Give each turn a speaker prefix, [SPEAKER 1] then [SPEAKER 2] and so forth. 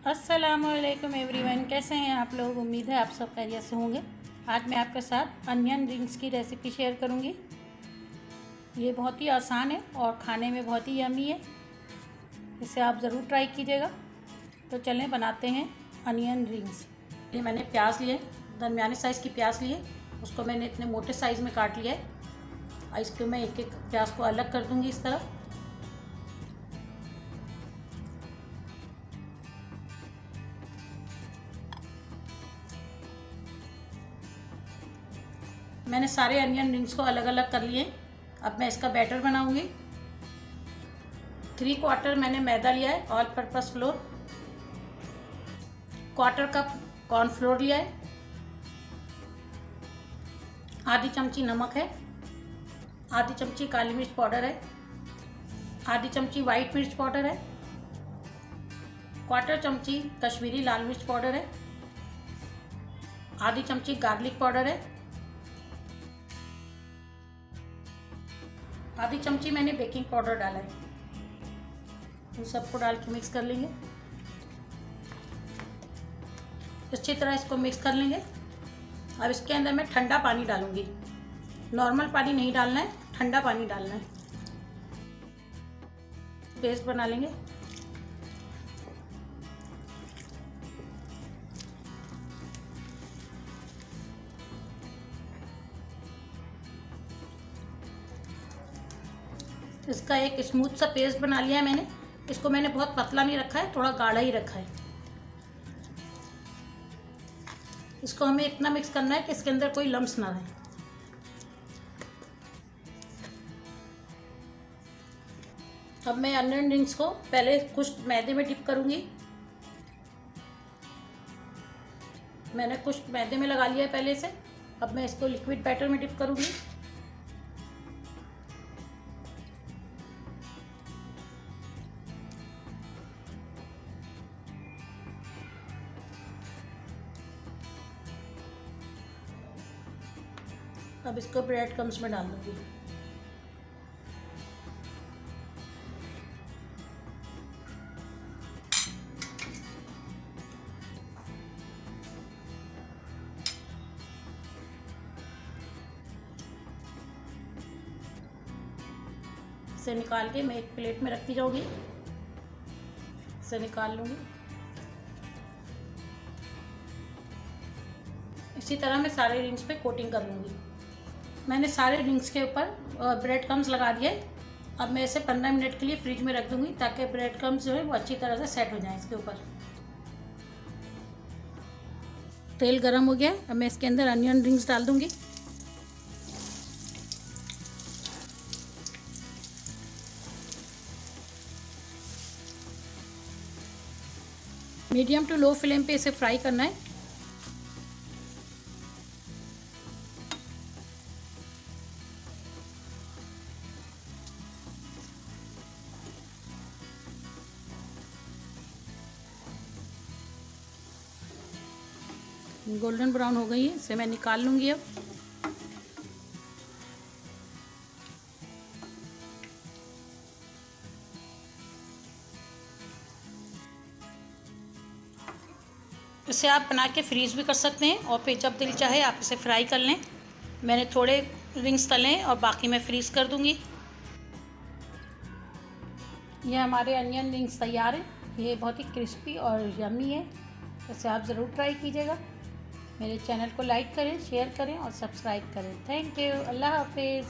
[SPEAKER 1] अस्सलामुअलैकुम एवरीवन, कैसे हैं आप लोग। उम्मीद है आप सब खैरियत से होंगे। आज मैं आपके साथ अनियन रिंग्स की रेसिपी शेयर करूंगी। ये बहुत ही आसान है और खाने में बहुत ही यम्मी है। इसे आप ज़रूर ट्राई कीजिएगा। तो चलें बनाते हैं अनियन रिंग्स। ये मैंने प्याज लिए, दरमियाने साइज़ की प्याज लिए, उसको मैंने इतने मोटे साइज़ में काट लिया है। और इसको मैं एक एक प्याज को अलग कर दूँगी इस तरह। मैंने सारे अनियन रिंग्स को अलग अलग कर लिए। अब मैं इसका बैटर बनाऊंगी। 3/4 मैंने मैदा लिया है, all purpose floor. 1/4 cup cornflour लिया है। आधी चमची नमक है। आधी चमची काली मिर्च पाउडर है। आधी चमची वाइट मिर्च पाउडर है। 1/4 चमची कश्मीरी लाल मिर्च पाउडर है। आधी चमची गार्लिक पाउडर है। आधी चमची मैंने बेकिंग पाउडर डाला है। इन सबको डाल के मिक्स कर लेंगे। अच्छी तरह इसको मिक्स कर लेंगे। अब इसके अंदर मैं ठंडा पानी डालूंगी। नॉर्मल पानी नहीं डालना है, ठंडा पानी डालना है। पेस्ट बना लेंगे। इसका एक स्मूथ सा पेस्ट बना लिया है मैंने। इसको मैंने बहुत पतला नहीं रखा है, थोड़ा गाढ़ा ही रखा है। इसको हमें इतना मिक्स करना है कि इसके अंदर कोई लम्स ना रहे। अब मैं अनियन रिंग्स को पहले कुछ मैदे में डिप करूंगी। मैंने कुछ मैदे में लगा लिया है पहले से। अब मैं इसको लिक्विड बैटर में डिप करूंगी। अब इसको ब्रेड क्रम्स में डाल दूंगी। इसे निकाल के मैं एक प्लेट में रखती जाऊंगी। इसे निकाल लूंगी। इसी तरह मैं सारे रिंग्स पे कोटिंग कर लूंगी। मैंने सारे रिंग्स के ऊपर ब्रेड क्रम्स लगा दिए। अब मैं इसे 15 मिनट के लिए फ्रिज में रख दूंगी ताकि ब्रेड क्रम्स जो है वो अच्छी तरह से सेट हो जाए इसके ऊपर। तेल गरम हो गया। अब मैं इसके अंदर अनियन रिंग्स डाल दूंगी। मीडियम टू लो फ्लेम पे इसे फ्राई करना है। गोल्डन ब्राउन हो गई है, इसे मैं निकाल लूंगी। अब इसे आप बना के फ्रीज भी कर सकते हैं और फिर जब दिल चाहे आप इसे फ्राई कर लें। मैंने थोड़े रिंग्स तले और बाकी मैं फ्रीज कर दूंगी। ये हमारे अनियन रिंग्स तैयार हैं। ये बहुत ही क्रिस्पी और यम्मी है। इसे आप ज़रूर ट्राई कीजिएगा। मेरे चैनल को लाइक करें, शेयर करें और सब्सक्राइब करें। Thank you. अल्लाह हाफिज़।